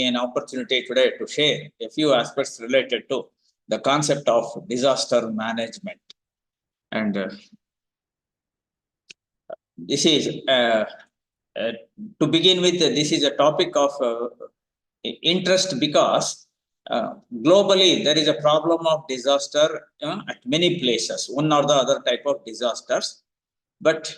An opportunity today to share a few aspects related to the concept of disaster management. And this is to begin with, this is a topic of interest because globally there is a problem of disaster at many places, one or the other type of disasters. But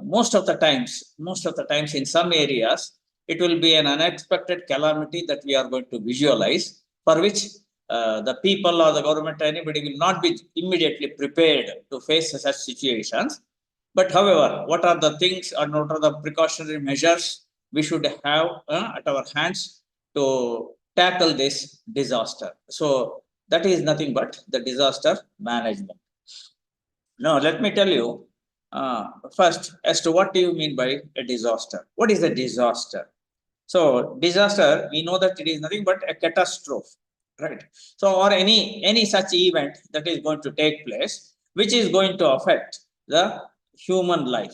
most of the times in some areas, it will be an unexpected calamity that we are going to visualize, for which the people or the government or anybody will not be immediately prepared to face such situations. But however, what are the things and what are the precautionary measures we should have at our hands to tackle this disaster? So that is nothing but the disaster management. Now, let me tell you first as to what do you mean by a disaster. What is a disaster? So disaster, we know that it is nothing but a catastrophe, right? So or any such event that is going to take place, which is going to affect the human life.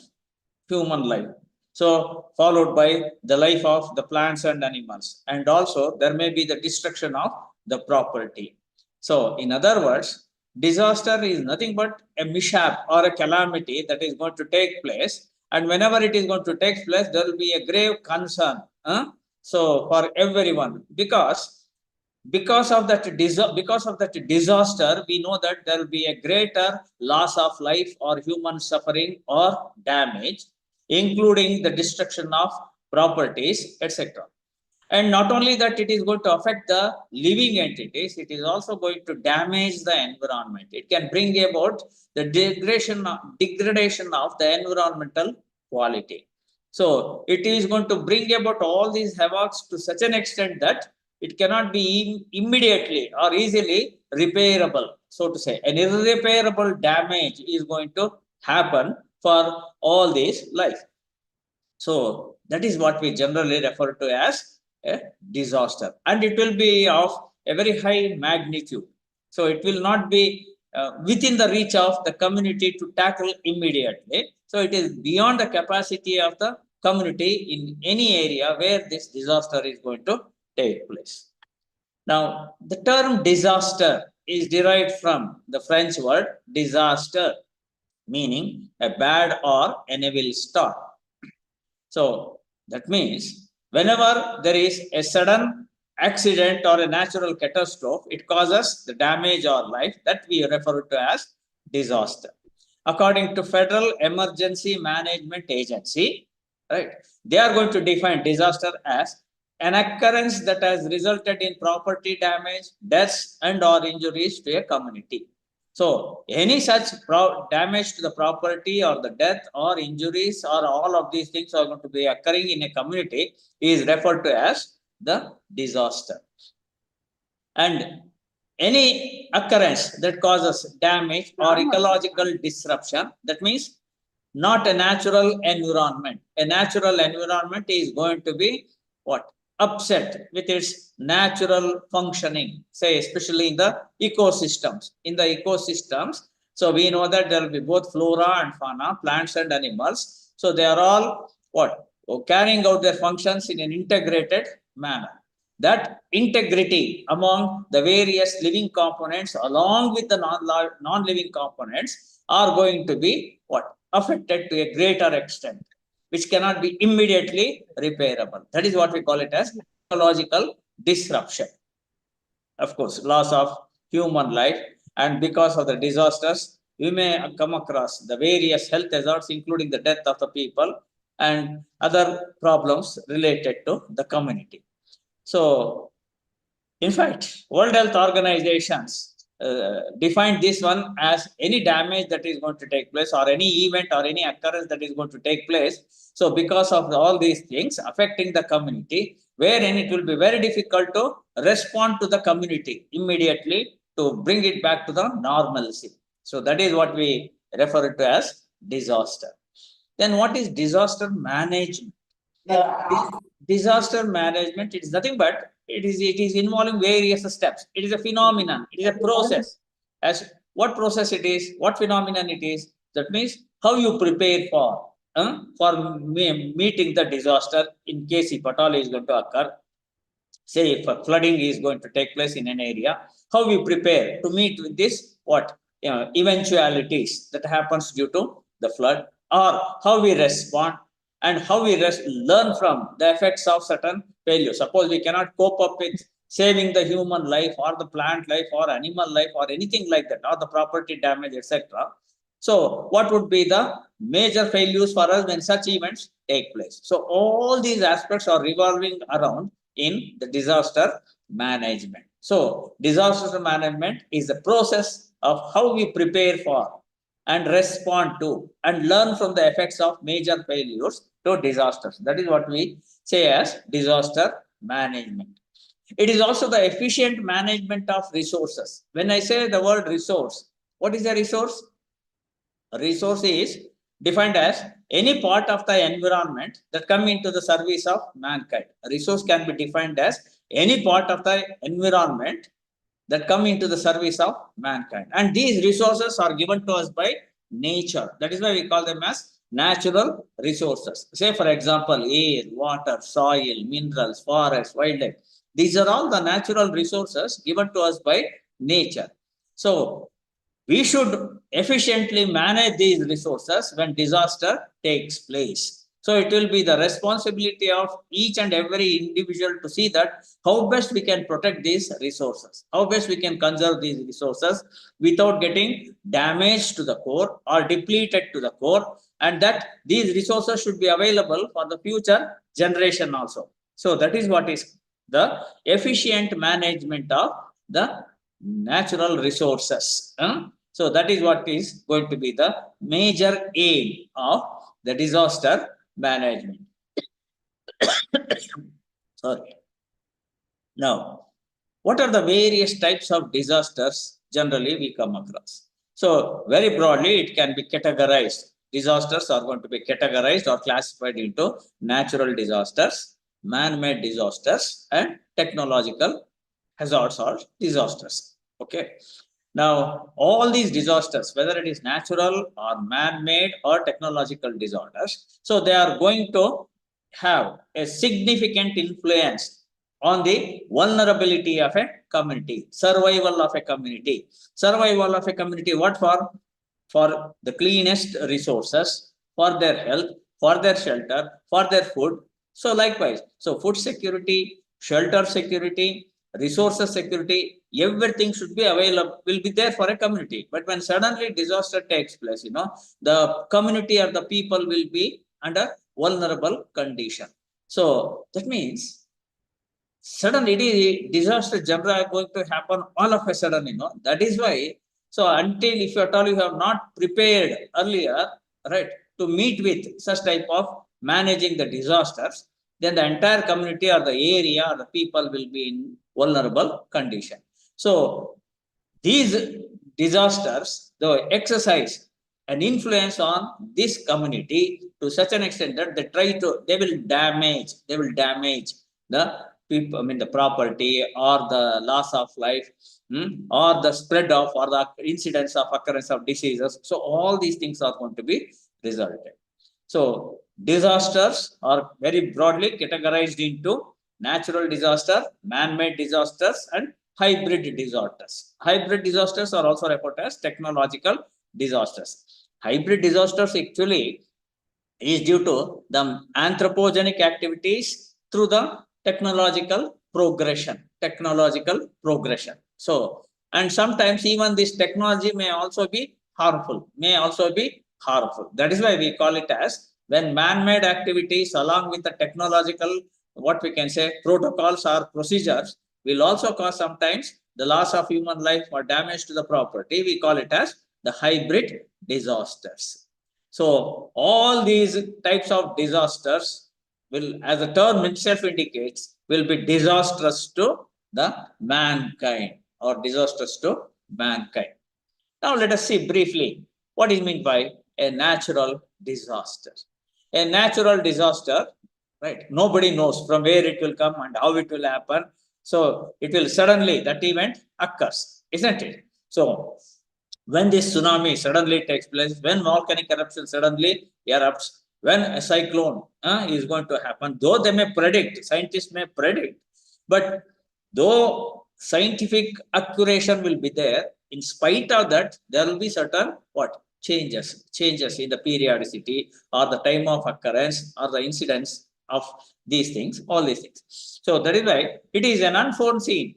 So followed by the life of the plants and animals, and also there may be the destruction of the property. So in other words, disaster is nothing but a mishap or a calamity that is going to take place, and whenever it is going to take place, there will be a grave concern. So for everyone, because of that disaster, we know that there will be a greater loss of life or human suffering or damage, including the destruction of properties, etc. And not only that, it is going to affect the living entities, it is also going to damage the environment. It can bring about the degradation of the environmental quality. So it is going to bring about all these havocs to such an extent that it cannot be immediately or easily repairable. So to say, an irreparable damage is going to happen for all these life. So that is what we generally refer to as a disaster, and it will be of a very high magnitude. So it will not be within the reach of the community to tackle immediately. So it is beyond the capacity of the community in any area where this disaster is going to take place. Now, the term disaster is derived from the French word disaster, meaning a bad or an evil star. So that means whenever there is a sudden accident or a natural catastrophe, it causes the damage or life, that we refer to as disaster. According to Federal Emergency Management Agency, right, they are going to define disaster as an occurrence that has resulted in property damage, deaths, and or injuries to a community. So any such damage to the property or the death or injuries or all of these things are going to be occurring in a community is referred to as the disaster. And any occurrence that causes damage or ecological disruption, that means not a natural environment. A natural environment is going to be what? Upset with its natural functioning, say especially in the ecosystems. So we know that there will be both flora and fauna, plants and animals. So they are all what? Carrying out their functions in an integrated manner. That integrity among the various living components along with the non-living components are going to be what? Affected to a greater extent, which cannot be immediately repairable. That is what we call it as ecological disruption. Of course, loss of human life, and because of the disasters, we may come across the various health hazards, including the death of the people and other problems related to the community. So, in fact, World Health Organizations defined this one as any damage that is going to take place or any event or any occurrence that is going to take place. So because of all these things affecting the community, wherein it will be very difficult to respond to the community immediately to bring it back to the normalcy. So that is what we refer to as disaster. Then what is disaster management? Disaster management, it is nothing but it is involving various steps. It is a phenomenon, it is a process. As what process it is, what phenomenon it is, that means how you prepare for meeting the disaster in case if at all is going to occur. say if a flooding is going to take place in an area, how we prepare to meet with this, eventualities that happens due to the flood, or how we respond and how we learn from the effects of certain failure. Suppose we cannot cope up with saving the human life or the plant life or animal life or anything like that, or the property damage, etc. So what would be the major failures for us when such events take place? So all these aspects are revolving around in the disaster management. So disaster management is the process of how we prepare for and respond to and learn from the effects of major failures to disasters. That is what we say as disaster management. It is also the efficient management of resources. When I say the word resource, what is a resource? A resource is defined as any part of the environment that come into the service of mankind. A resource can be defined as any part of the environment that come into the service of mankind. And these resources are given to us by nature. That is why we call them as natural resources. Say, for example, air, water, soil, minerals, forests, wildlife. These are all the natural resources given to us by nature. So, we should efficiently manage these resources when disaster takes place. So it will be the responsibility of each and every individual to see that how best we can protect these resources, how best we can conserve these resources without getting damaged to the core or depleted to the core, and that these resources should be available for the future generation also. So that is what is the efficient management of the natural resources. So that is what is going to be the major aim of the disaster management. Sorry. Now, what are the various types of disasters generally we come across? So very broadly, it can be categorized. Disasters are going to be categorized or classified into natural disasters, man-made disasters, and technological hazards or disasters. Okay. Now, all these disasters, whether it is natural or man-made or technological disorders, so they are going to have a significant influence on the vulnerability of a community, survival of a community. Survival of a community, what for? For the cleanest resources, for their health, for their shelter, for their food. So likewise, so food security, shelter security, resources security, everything should be available, will be there for a community. But when suddenly disaster takes place, the community or the people will be under vulnerable condition. So that means suddenly disaster generally going to happen all of a sudden, that is why. So until if at all you have not prepared earlier, right, to meet with such type of managing the disasters, then the entire community or the area or the people will be in vulnerable condition. So these disasters, they exercise an influence on this community to such an extent that they will damage the people, the property or the loss of life, or the spread of or the incidence of occurrence of diseases. So all these things are going to be resulted. So disasters are very broadly categorized into natural disaster, man-made disasters, and hybrid disasters. Hybrid disasters are also referred as technological disasters. Hybrid disasters actually is due to the anthropogenic activities through the technological progression. So, and sometimes even this technology may also be harmful. That is why we call it as when man-made activities along with the technological, what we can say, protocols or procedures will also cause sometimes the loss of human life or damage to the property. We call it as the hybrid disasters. So all these types of disasters will, as the term itself indicates, will be disastrous to the mankind or disastrous to mankind. Now let us see briefly what is meant by a natural disaster. A natural disaster, right? Nobody knows from where it will come and how it will happen. So it will suddenly, that event occurs, isn't it? So when this tsunami suddenly takes place, when volcanic eruption suddenly erupts, when a cyclone is going to happen, though they may predict, scientists may predict But though scientific accuracy will be there, in spite of that, there will be certain what changes in the periodicity or the time of occurrence or the incidence of these things, all these things. So that is why it is an unforeseen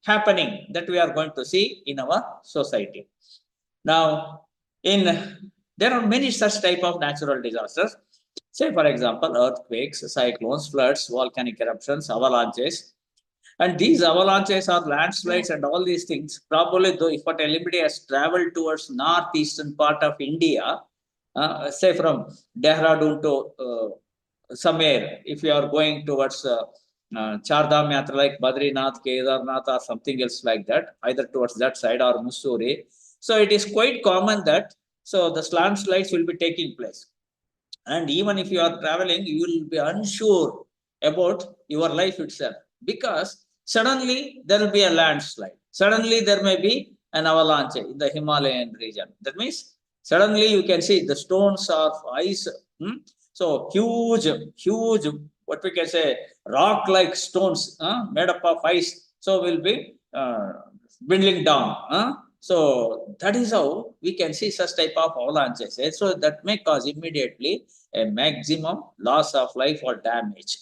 happening that we are going to see in our society. Now, there are many such type of natural disasters. Say, for example, earthquakes, cyclones, floods, volcanic eruptions, avalanches. And these avalanches or landslides and all these things, probably though, if anybody has traveled towards northeastern part of India, say from Dehradun to somewhere, if you are going towards Chardham Yatra like Badrinath, Kedarnath or something else like that, either towards that side or Mussoorie. So it is quite common that so the landslides will be taking place. And even if you are traveling, you will be unsure about your life itself, because suddenly there will be a landslide. Suddenly there may be an avalanche in the Himalayan region. That means suddenly you can see the stones of ice. So huge, what we can say, rock-like stones made up of ice. So will be dwindling down. So that is how we can see such type of avalanches. So that may cause immediately a maximum loss of life or damage.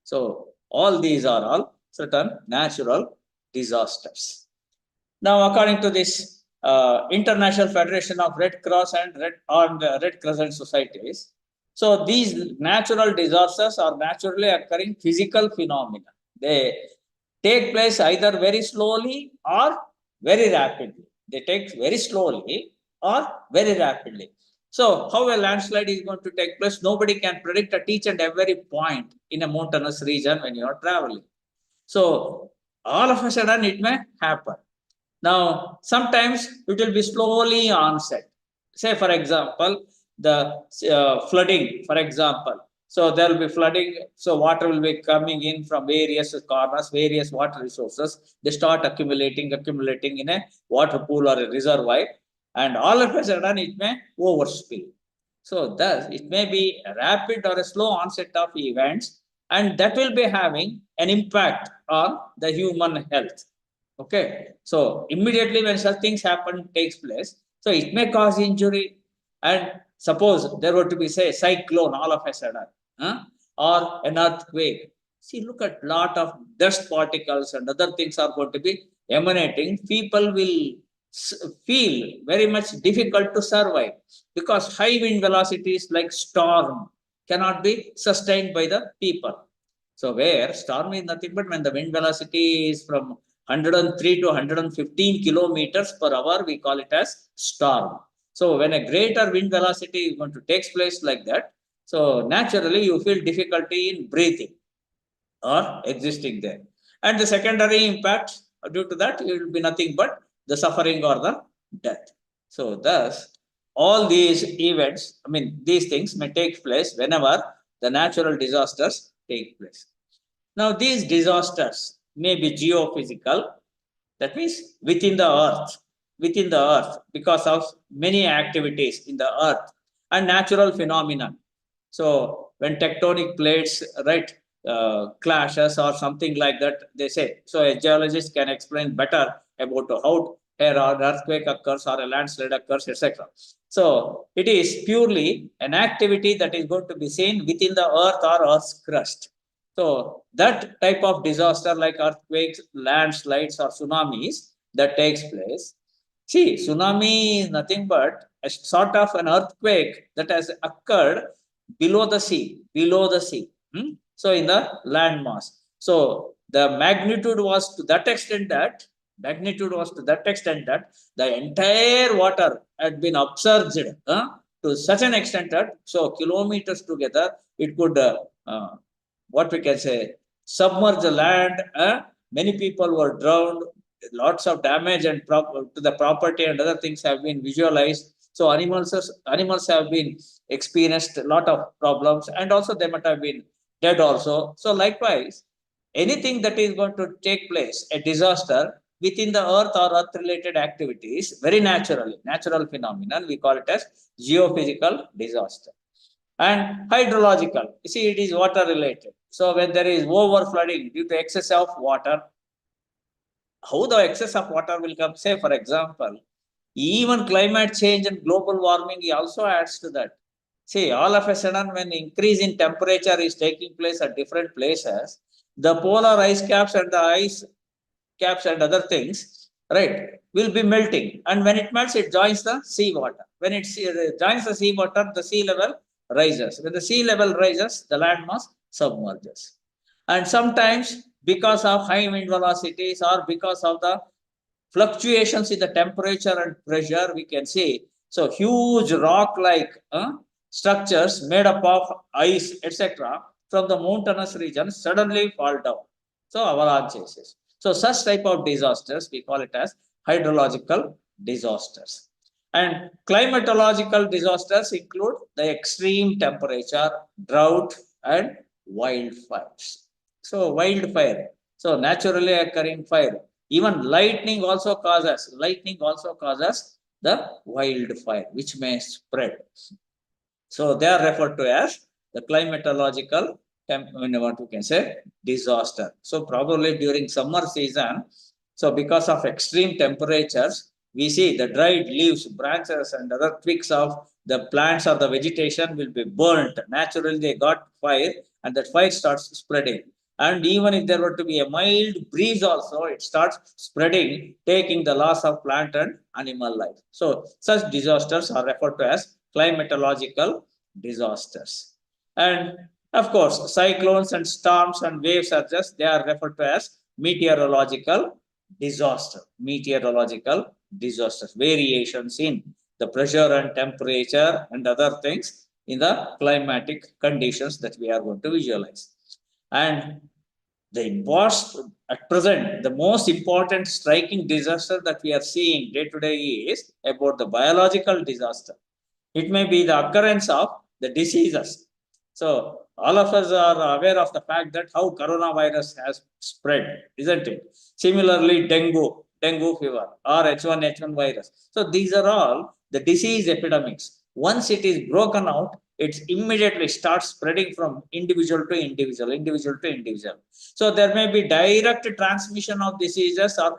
So all these are all certain natural disasters. Now, according to this International Federation of Red Cross and Red Crescent Societies, so these natural disasters are naturally occurring physical phenomena. They take place either very slowly or very rapidly. They take very slowly or very rapidly. So, how a landslide is going to take place, nobody can predict at each and every point in a mountainous region when you are traveling. So, all of a sudden it may happen. Now, sometimes it will be slowly onset. Say, for example, the flooding, for example. So, there will be flooding. So, water will be coming in from various corners, various water resources. They start accumulating in a water pool or a reservoir. And all of a sudden, it may overspill. So, thus, it may be a rapid or a slow onset of events, and that will be having an impact on the human health. Okay, so immediately when such things takes place, so it may cause injury. And suppose there were to be, say, cyclone all of a sudden, or an earthquake. See, look at lot of dust particles and other things are going to be emanating. People will feel very much difficult to survive, because high wind velocities like storm cannot be sustained by the people. So where storm is nothing but when the wind velocity is from 103 to 115 kilometers per hour, we call it as storm. So when a greater wind velocity is going to take place like that, so naturally you feel difficulty in breathing or existing there. And the secondary impact due to that, it will be nothing but the suffering or the death. So thus, all these events, these things may take place whenever the natural disasters take place. Now, these disasters may be geophysical, that means within the earth, because of many activities in the earth, and natural phenomena. So, when tectonic plates, right, clashes or something like that, they say. So, a geologist can explain better about how an earthquake occurs or a landslide occurs, etc. So, it is purely an activity that is going to be seen within the earth or earth's crust. So that type of disaster like earthquakes, landslides or tsunamis that takes place. See, tsunami is nothing but a sort of an earthquake that has occurred below the sea. So in the landmass. So the magnitude was to that extent that the entire water had been upsurged to such an extent that so kilometers together it could what we can say, submerge the land. Many people were drowned. Lots of damage and to the property and other things have been visualized. So animals have been experienced a lot of problems, and also they might have been dead also. So likewise, anything that is going to take place, a disaster within the earth or earth-related activities, very natural phenomenon, we call it as geophysical disaster. And hydrological, you see, it is water related. So when there is over flooding due to excess of water, how the excess of water will come? Say, for example, even climate change and global warming also adds to that. See, all of a sudden, when increase in temperature is taking place at different places, the polar ice caps and the ice caps and other things, right, will be melting. And when it melts, it joins the sea water. When it joins the sea water, the sea level rises. When the sea level rises, the land mass submerges. And sometimes, because of high wind velocities or because of the fluctuations in the temperature and pressure, we can see. So huge rock-like structures made up of ice, etc., from the mountainous region suddenly fall down. So avalanches. So such type of disasters, we call it as hydrological disasters. And climatological disasters include the extreme temperature, drought, and wildfires. So wildfire, so naturally occurring fire. Even lightning also causes the wildfire, which may spread. So they are referred to as the climatological, what we can say, disaster. So probably during summer season, so because of extreme temperatures, we see the dried leaves, branches, and other twigs of the plants or the vegetation will be burnt. Naturally, they got fire, and that fire starts spreading. And even if there were to be a mild breeze also, it starts spreading, taking the loss of plant and animal life. So such disasters are referred to as climatological disasters. And of course, cyclones and storms and wave surges, they are referred to as meteorological disaster. Meteorological disasters, variations in the pressure and temperature and other things in the climatic conditions that we are going to visualize. And at present, the most important striking disaster that we are seeing day to day is about the biological disaster. It may be the occurrence of the diseases. So all of us are aware of the fact that how coronavirus has spread, isn't it? Similarly, dengue fever or H1N1 virus. So these are all the disease epidemics. Once it is broken out, it immediately starts spreading from individual to individual, individual to individual. So there may be direct transmission of diseases or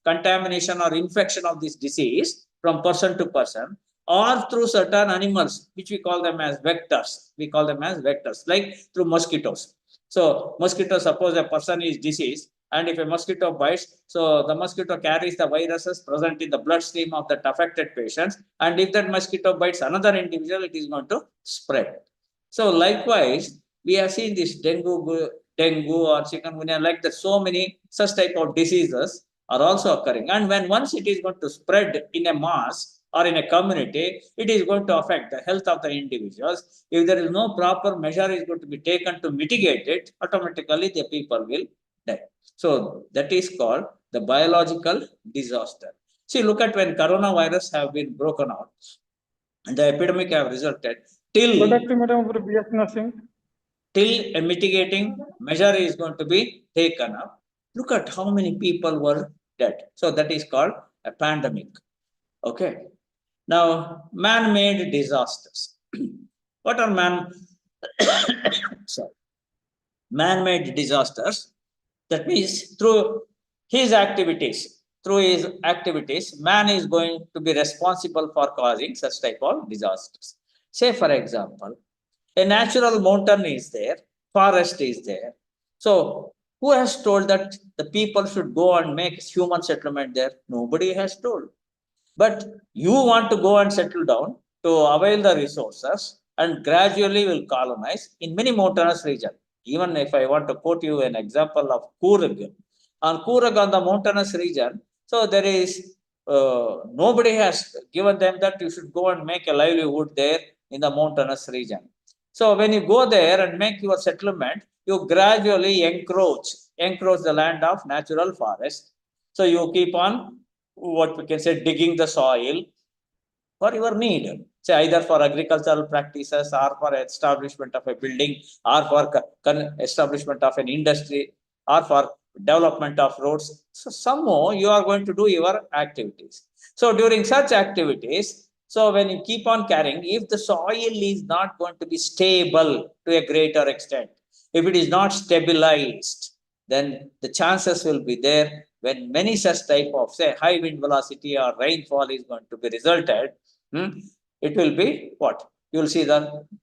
contamination or infection of this disease from person to person, or through certain animals, which we call them as vectors. We call them as vectors, like through mosquitoes. So mosquito, suppose a person is diseased, and if a mosquito bites, so the mosquito carries the viruses present in the bloodstream of that affected patients. And if that mosquito bites another individual, it is going to spread. So likewise, we have seen this dengue or chikungunya, like that. So many such type of diseases are also occurring. And when once it is going to spread in a mass or in a community, it is going to affect the health of the individuals. If there is no proper measure is going to be taken to mitigate it, automatically the people will die. So that is called the biological disaster. See, look at when coronavirus have been broken out and the epidemic have resulted till a mitigating measure is going to be taken up. Look at how many people were dead. So that is called a pandemic. Okay. Now, man-made disasters. What are man-made disasters? That means through his activities, man is going to be responsible for causing such type of disasters. Say, for example, a natural mountain is there, forest is there. So, who has told that the people should go and make human settlement there? Nobody has told. But you want to go and settle down to avail the resources and gradually will colonize in many mountainous regions. Even if I want to quote you an example of Coorg, on the mountainous region, so there is nobody has given them that you should go and make a livelihood there in the mountainous region. So when you go there and make your settlement, you gradually encroach the land of natural forest. So you keep on, what we can say, digging the soil for your need, say either for agricultural practices or for establishment of a building or for establishment of an industry or for development of roads. So somehow you are going to do your activities. So during such activities, so when you keep on carrying, if the soil is not going to be stable to a greater extent, If it is not stabilized, then the chances will be there when many such type of, say, high wind velocity or rainfall is going to be resulted, it will be what? You will see the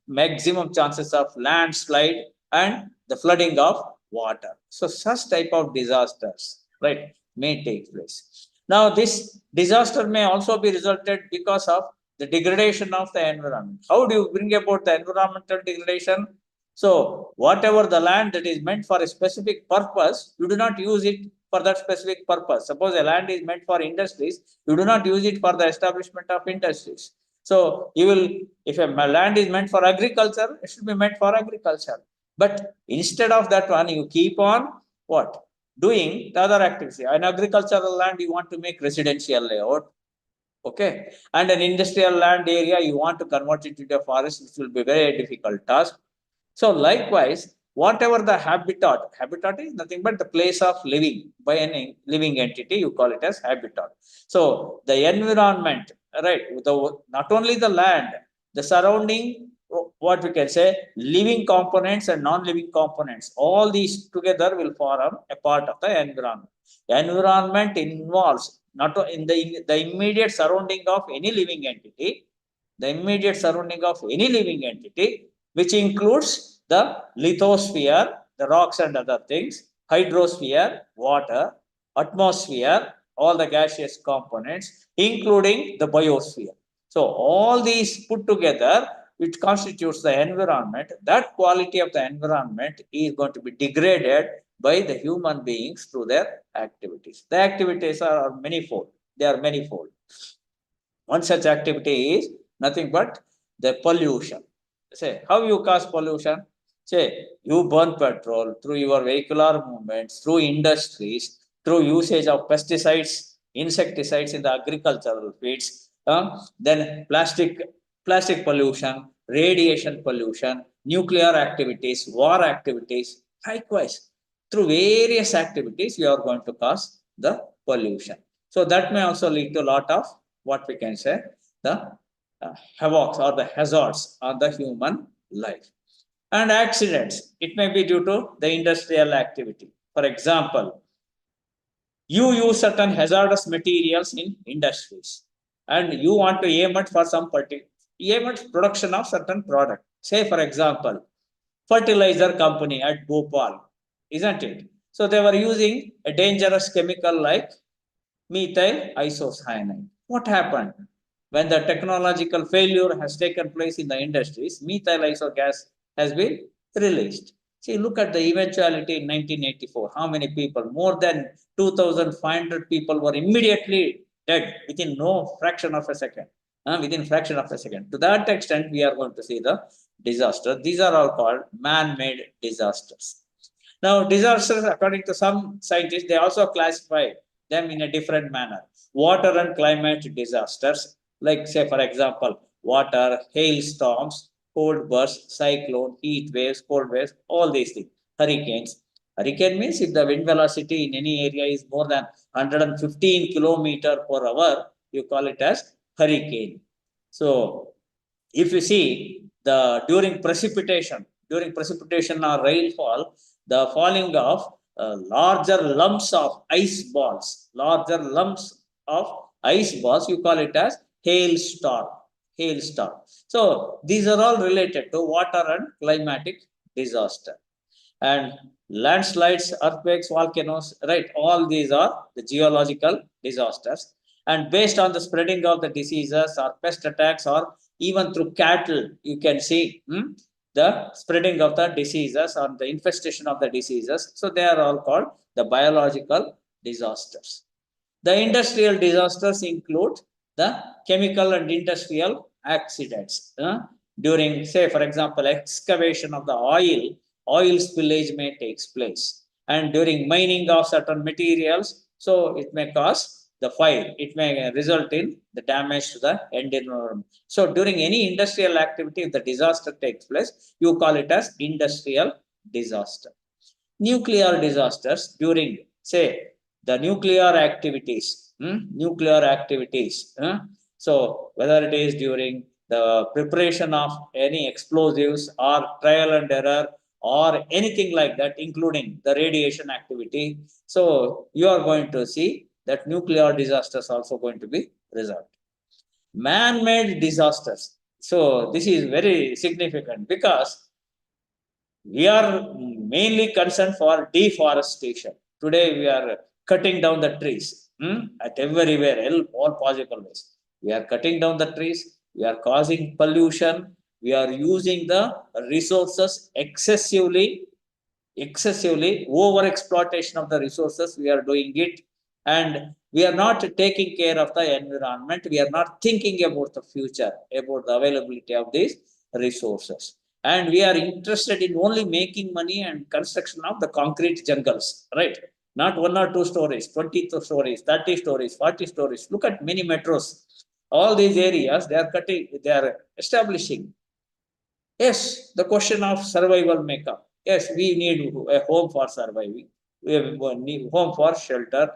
maximum chances of landslide and the flooding of water. So such type of disasters, right, may take place. Now, this disaster may also be resulted because of the degradation of the environment. How do you bring about the environmental degradation? So, whatever the land that is meant for a specific purpose, you do not use it for that specific purpose. Suppose a land is meant for industries, you do not use it for the establishment of industries. So, you will, if a land is meant for agriculture, it should be meant for agriculture. But instead of that one, you keep on what? Doing the other activity. An agricultural land, you want to make residential layout. Okay. And an industrial land area, you want to convert it into a forest, which will be a very difficult task. So likewise, whatever the habitat is nothing but the place of living by any living entity, you call it as habitat. So the environment, right, not only the land, the surrounding, what we can say, living components and non-living components, all these together will form a part of the environment. The environment involves not in the immediate surrounding of any living entity, which includes the lithosphere, the rocks and other things, hydrosphere, water, atmosphere, all the gaseous components, including the biosphere. So all these put together, which constitutes the environment, that quality of the environment is going to be degraded by the human beings through their activities. The activities are manifold. They are manifold. One such activity is nothing but the pollution. Say, how you cause pollution? Say, you burn petrol through your vehicular movements, through industries, through usage of pesticides, insecticides in the agricultural fields, then plastic pollution, radiation pollution, nuclear activities, war activities. Likewise, through various activities, you are going to cause the pollution. So that may also lead to a lot of what we can say the havocs or the hazards on the human life. And accidents, it may be due to the industrial activity. For example, you use certain hazardous materials in industries and you want to aim at for some particular production of certain product. Say, for example, fertilizer company at Bhopal, isn't it? So they were using a dangerous chemical like methyl isocyanide. What happened? When the technological failure has taken place in the industries, methyl iso gas has been released. See, look at the eventuality in 1984. How many people? More than 2,500 people were immediately dead within no fraction of a second. Within fraction of a second. To that extent, we are going to see the disaster. These are all called man-made disasters. Now, disasters, according to some scientists, they also classify them in a different manner. Water and climate disasters, like say, for example, water, hailstorms, cold bursts, cyclone, heat waves, cold waves, all these things. Hurricanes. Hurricane means if the wind velocity in any area is more than 115 kilometers per hour, you call it as hurricane. So, if you see during precipitation or rainfall, the falling of larger lumps of ice balls, you call it as hailstorm. So these are all related to water and climatic disaster. And landslides, earthquakes, volcanoes, right? All these are the geological disasters. And based on the spreading of the diseases or pest attacks or even through cattle, you can see the spreading of the diseases or the infestation of the diseases. So they are all called the biological disasters. The industrial disasters include the chemical and industrial accidents. During, say, for example, excavation of the oil spillage may take place. And during mining of certain materials, so it may cause the fire. It may result in the damage to the end environment. So during any industrial activity, if the disaster takes place, you call it as industrial disaster. Nuclear disasters during, say, the nuclear activities. So whether it is during the preparation of any explosives or trial and error or anything like that, including the radiation activity. So you are going to see that nuclear disasters also going to be resolved. Man-made disasters. So this is very significant because we are mainly concerned for deforestation. Today we are cutting down the trees at everywhere, all possible ways. We are cutting down the trees, we are causing pollution, we are using the resources excessively over exploitation of the resources, we are doing it, and we are not taking care of the environment, we are not thinking about the future, about the availability of these resources, and we are interested in only making money and construction of the concrete jungles, right? Not 1 or 2 stories, 20 stories, 30 stories, 40 stories. Look at many metros, all these areas they are cutting, they are establishing. Yes, the question of survival may come. Yes, we need a home for surviving. We need home for shelter,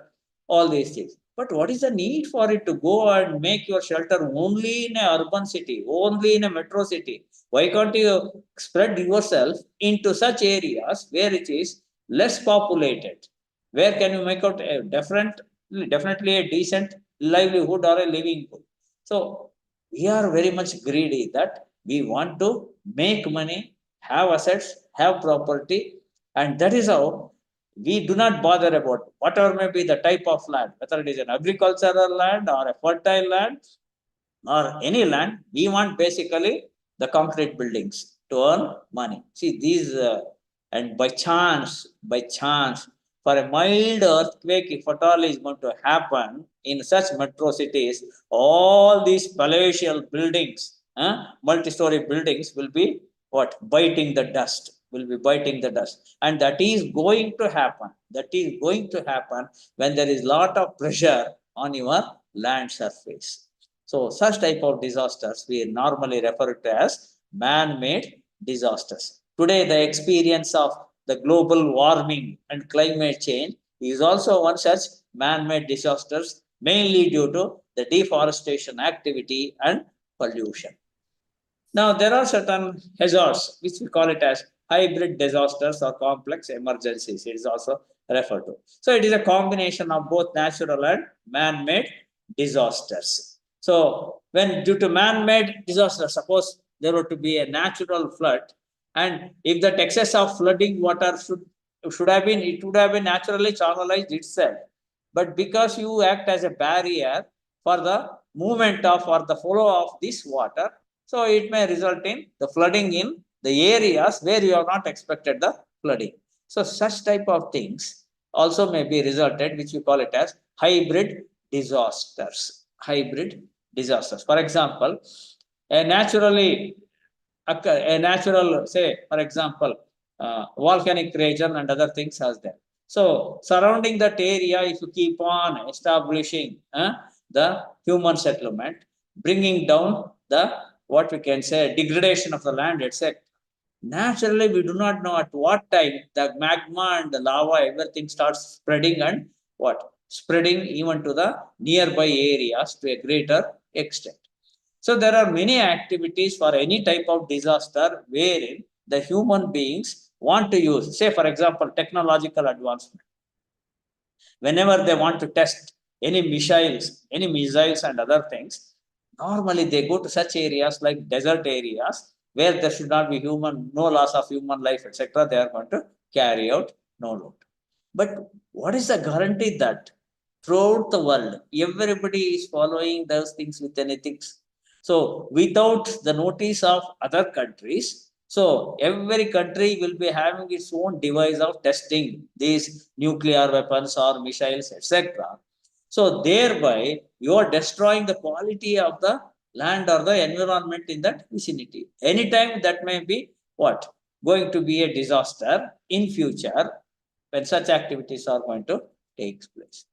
all these things. But what is the need for it to go and make your shelter only in a urban city, only in a metro city? Why can't you spread yourself into such areas where it is less populated? Where can you make out a definitely a decent livelihood or a living? So we are very much greedy that we want to make money, have assets, have property, and that is how we do not bother about whatever may be the type of land, whether it is an agricultural land or a fertile land or any land. We want basically the concrete buildings to earn money. See these, and by chance, for a mild earthquake, if at all is going to happen in such metro cities, all these palatial buildings, multi-story buildings will be what? Biting the dust. Will be biting the dust, and that is going to happen. That is going to happen when there is lot of pressure on your land surface. So such type of disasters we normally refer to as man-made disasters. Today, the experience of the global warming and climate change is also one such man-made disasters, mainly due to the deforestation activity and pollution. Now, there are certain hazards which we call it as hybrid disasters or complex emergencies. It is also referred to. So, it is a combination of both natural and man-made disasters. So, when due to man-made disasters, suppose there were to be a natural flood, and if that excess of flooding water should have been, it would have been naturally channelized itself. But because you act as a barrier for the movement of or the flow of this water, so it may result in the flooding in the areas where you have not expected the flooding. So such type of things also may be resulted, which we call it as hybrid disasters. Hybrid disasters. For example, a naturally a natural, say, for example, volcanic region and other things as there. So surrounding that area, if you keep on establishing the human settlement, bringing down the what we can say degradation of the land, etc. Naturally, we do not know at what time the magma and the lava, everything starts spreading and what? Spreading even to the nearby areas to a greater extent. So there are many activities for any type of disaster wherein the human beings want to use, say for example, technological advancement. Whenever they want to test any missiles and other things, normally they go to such areas like desert areas where there should not be no loss of human life, etc. They are going to carry out no load. But what is the guarantee that throughout the world, everybody is following those things with ethics? So without the notice of other countries, so every country will be having its own device of testing these nuclear weapons or missiles, etc. So thereby you are destroying the quality of the land or the environment in that vicinity. Anytime that may be what? Going to be a disaster in future when such activities are going to take place.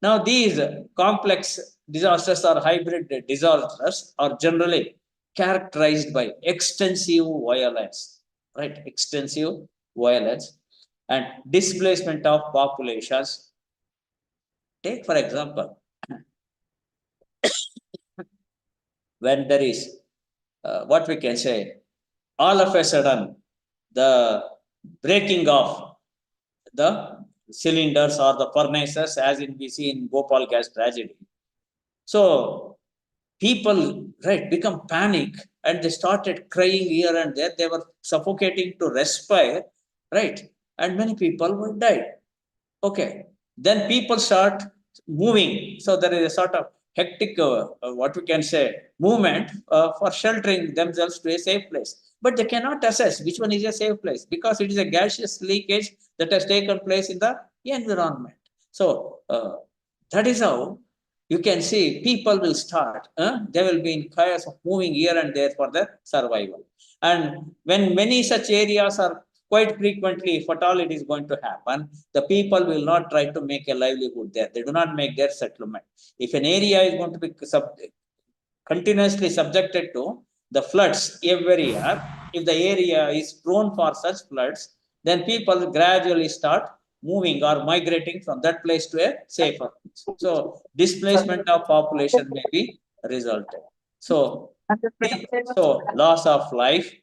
Now, these complex disasters or hybrid disasters are generally characterized by extensive violence, right? Extensive violence and displacement of populations. Take, for example, when there is what we can say, all of a sudden, the breaking of the cylinders or the furnaces, as we see in Bhopal gas tragedy. So people, right, become panic and they started crying here and there. They were suffocating to respire, right? And many people were died. Okay. Then people start moving. So there is a sort of hectic, what we can say, movement for sheltering themselves to a safe place. But they cannot assess which one is a safe place because it is a gaseous leakage that has taken place in the environment. So that is how you can see people will start, they will be in chaos of moving here and there for their survival. And when many such areas are quite frequently, if at all it is going to happen, the people will not try to make a livelihood there. They do not make their settlement. If an area is going to be continuously subjected to the floods every year, if the area is prone for such floods, then people gradually start moving or migrating from that place to a safer place. So displacement of population may be resulted. So loss of life,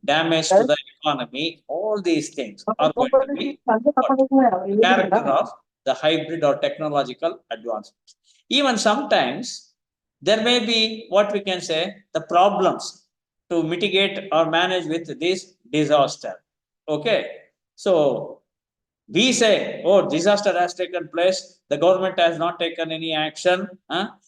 damage to the economy, all these things are going to be the character of the hybrid or technological advancements. Even sometimes there may be what we can say the problems to mitigate or manage with this disaster. Okay, so we say, oh, disaster has taken place, the government has not taken any action.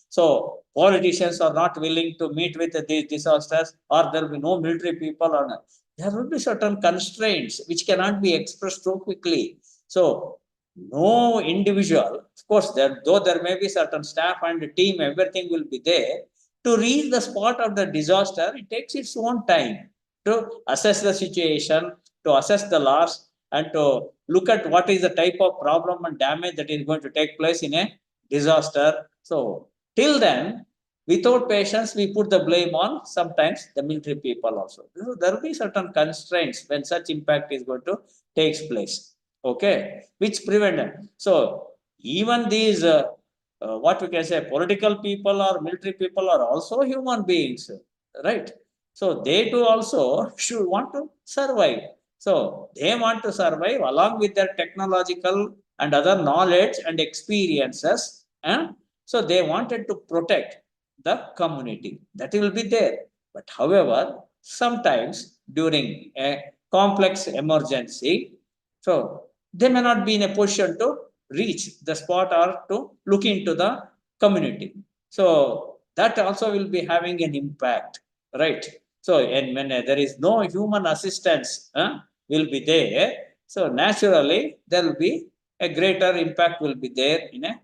So politicians are not willing to meet with these disasters, or there will be no military people, or not. There will be certain constraints which cannot be expressed so quickly. So no individual, of course, though there may be certain staff and team, everything will be there. To reach the spot of the disaster, it takes its own time to assess the situation, to assess the loss, and to look at what is the type of problem and damage that is going to take place in a disaster. So till then, without patience, we put the blame on sometimes the military people also. So there will be certain constraints when such impact is going to take place. Okay, which prevent them. So even these what we can say political people or military people are also human beings, right? So they too also should want to survive. So they want to survive along with their technological and other knowledge and experiences. So they wanted to protect the community. That will be there. But however, sometimes during a complex emergency, so they may not be in a position to reach the spot or to look into the community. So that also will be having an impact, right? So, and when there is no human assistance, will be there. So naturally, there will be a greater impact will be there in an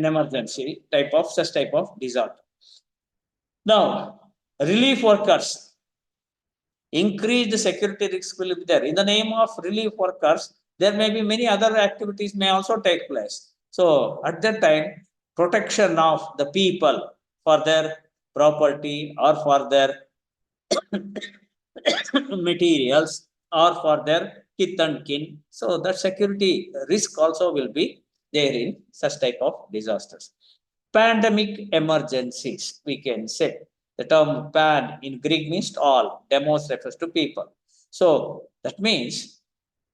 emergency type of such type of disaster. Now, relief workers, increased security risk will be there. In the name of relief workers, there may be many other activities may also take place. So at that time, protection of the people for their property or for their materials or for their kith and kin. So that security risk also will be there in such type of disasters. Pandemic emergencies, we can say. The term pan in Greek means all, demos refers to people. So that means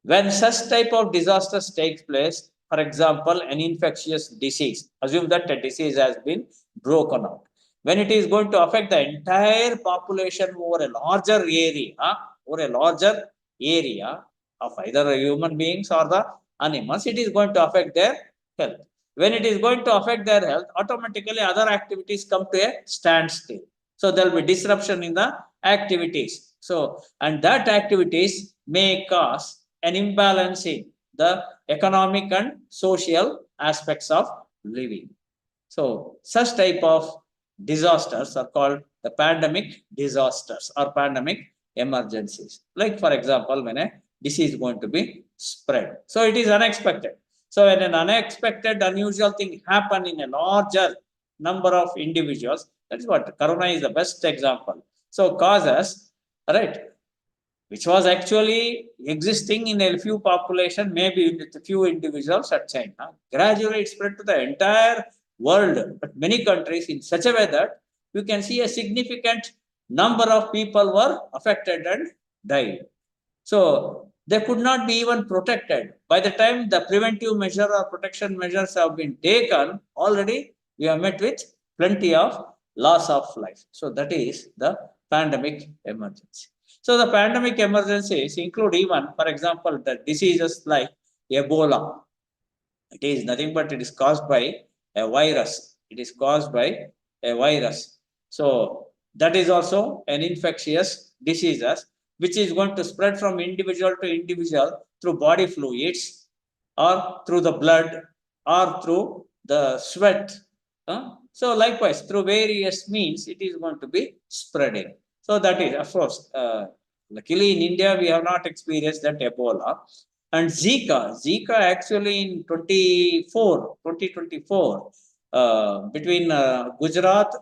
when such type of disasters takes place, for example, an infectious disease, assume that a disease has been broken out. When it is going to affect the entire population over a larger area of either human beings or the animals, it is going to affect their health. When it is going to affect their health, automatically other activities come to a standstill. So there will be disruption in the activities. So, and that activities may cause an imbalance in the economic and social aspects of living. So, such type of disasters are called the pandemic disasters or pandemic emergencies. Like, for example, when a disease is going to be spread. So, it is unexpected. So, when an unexpected, unusual thing happen in a larger number of individuals, that is what Corona is the best example. So, causes, right, which was actually existing in a few population, maybe with a few individuals at China. Gradually, it spread to the entire world, but many countries in such a way that you can see a significant number of people were affected and died. So they could not be even protected. By the time the preventive measure or protection measures have been taken, already we have met with plenty of loss of life. So that is the pandemic emergency. So the pandemic emergencies include even, for example, the diseases like Ebola. It is nothing but it is caused by a virus. It is caused by a virus. So that is also an infectious diseases which is going to spread from individual to individual through body fluids or through the blood or through the sweat. So likewise, through various means, it is going to be spreading. So that is, of course, luckily in India, we have not experienced that Ebola. And Zika actually in 2024, between Gujarat,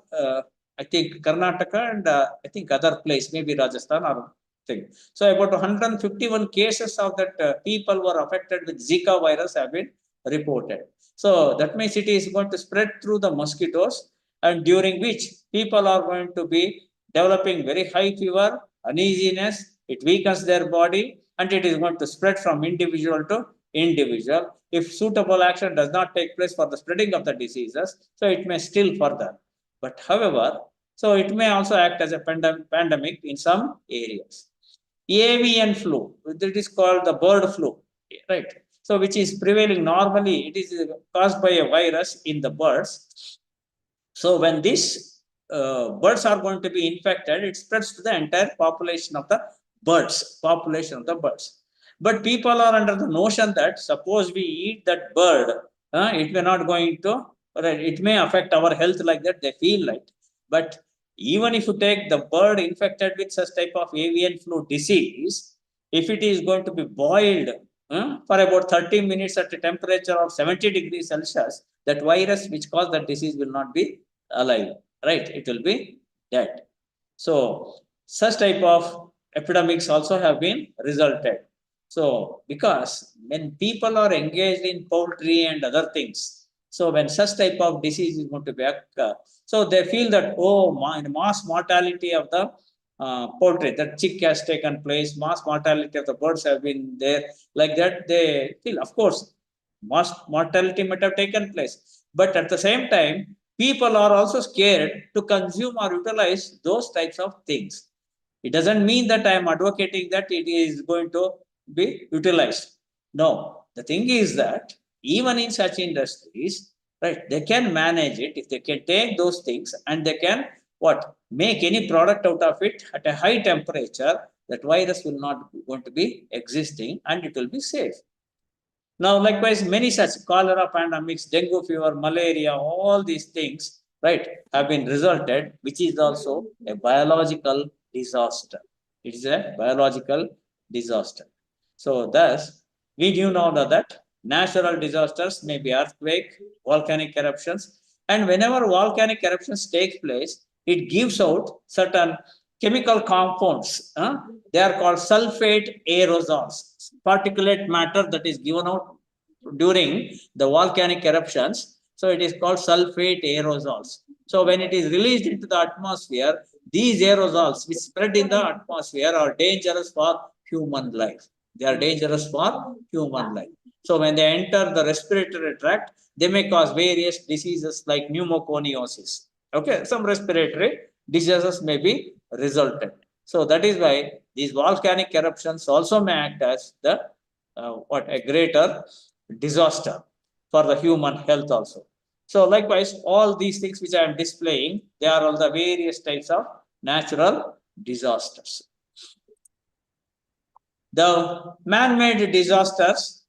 I think Karnataka and I think other place, maybe Rajasthan or thing. So about 151 cases of that people were affected with Zika virus have been reported. So that means it is going to spread through the mosquitoes, and during which people are going to be developing very high fever, uneasiness, it weakens their body, and it is going to spread from individual to individual. If suitable action does not take place for the spreading of the diseases, so it may still further. But however, so it may also act as a pandemic in some areas. Avian flu, it is called the bird flu, right? So which is prevailing normally, it is caused by a virus in the birds. So when these birds are going to be infected, it spreads to the entire population of the birds. But people are under the notion that suppose we eat that bird, it may not going to, it may affect our health like that. They feel like, but even if you take the bird infected with such type of avian flu disease, if it is going to be boiled for about 30 minutes at a temperature of 70 degrees Celsius, that virus which caused that disease will not be alive, right? It will be dead. So such type of epidemics also have been resulted. So because when people are engaged in poultry and other things, so when such type of disease is going to be occur, so they feel that, oh, mass mortality of the poultry, that chick has taken place, mass mortality of the birds have been there, like that they feel, of course, mass mortality might have taken place. But at the same time, people are also scared to consume or utilize those types of things. It doesn't mean that I am advocating that it is going to be utilized. No, the thing is that even in such industries, right, they can manage it if they can take those things and they can what make any product out of it at a high temperature. That virus will not going to be existing and it will be safe. Now, likewise, many such cholera pandemics, dengue fever, malaria, all these things, right, have been resulted, which is also a biological disaster. It is a biological disaster. So, thus, we do know that natural disasters may be earthquake, volcanic eruptions, and whenever volcanic eruptions take place, it gives out certain chemical compounds. They are called sulfate aerosols, particulate matter that is given out during the volcanic eruptions. So it is called sulfate aerosols. So when it is released into the atmosphere, these aerosols which spread in the atmosphere are dangerous for human life. They are dangerous for human life. So when they enter the respiratory tract, they may cause various diseases like pneumoconiosis. Okay, some respiratory diseases may be resultant. So that is why these volcanic eruptions also may act as the a greater disaster for the human health also. So likewise, all these things which I am displaying, they are all the various types of natural disasters. The man-made disasters,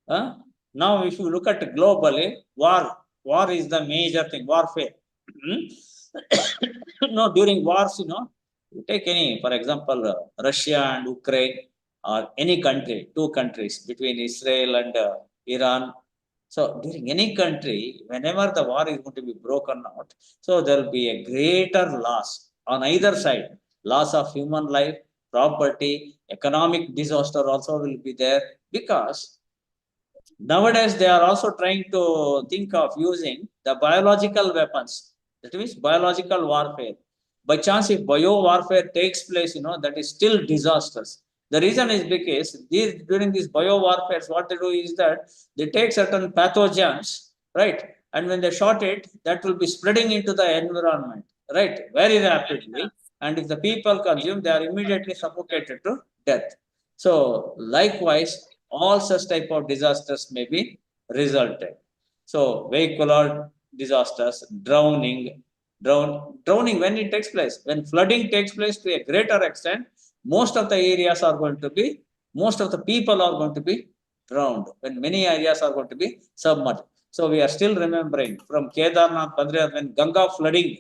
now if you look at globally, war is the major thing, warfare. No, during wars, you take any, for example, Russia and Ukraine, or any country, two countries between Israel and Iran. So during any country, whenever the war is going to be broken out, so there will be a greater loss on either side. Loss of human life, property, economic disaster also will be there, because nowadays they are also trying to think of using the biological weapons. That means biological warfare. By chance, if bio warfare takes place, that is still disastrous. The reason is because during these bio warfares, what they do is that they take certain pathogens, right? And when they shot it, that will be spreading into the environment, right? Very rapidly. And if the people consume, they are immediately suffocated to death. So likewise, all such type of disasters may be resulted. So vehicular disasters, drowning when it takes place, when flooding takes place to a greater extent, most of the areas are going to be, most of the people are going to be drowned, when many areas are going to be submerged. So we are still remembering from Kedarnath, Badrinath, when Ganga flooding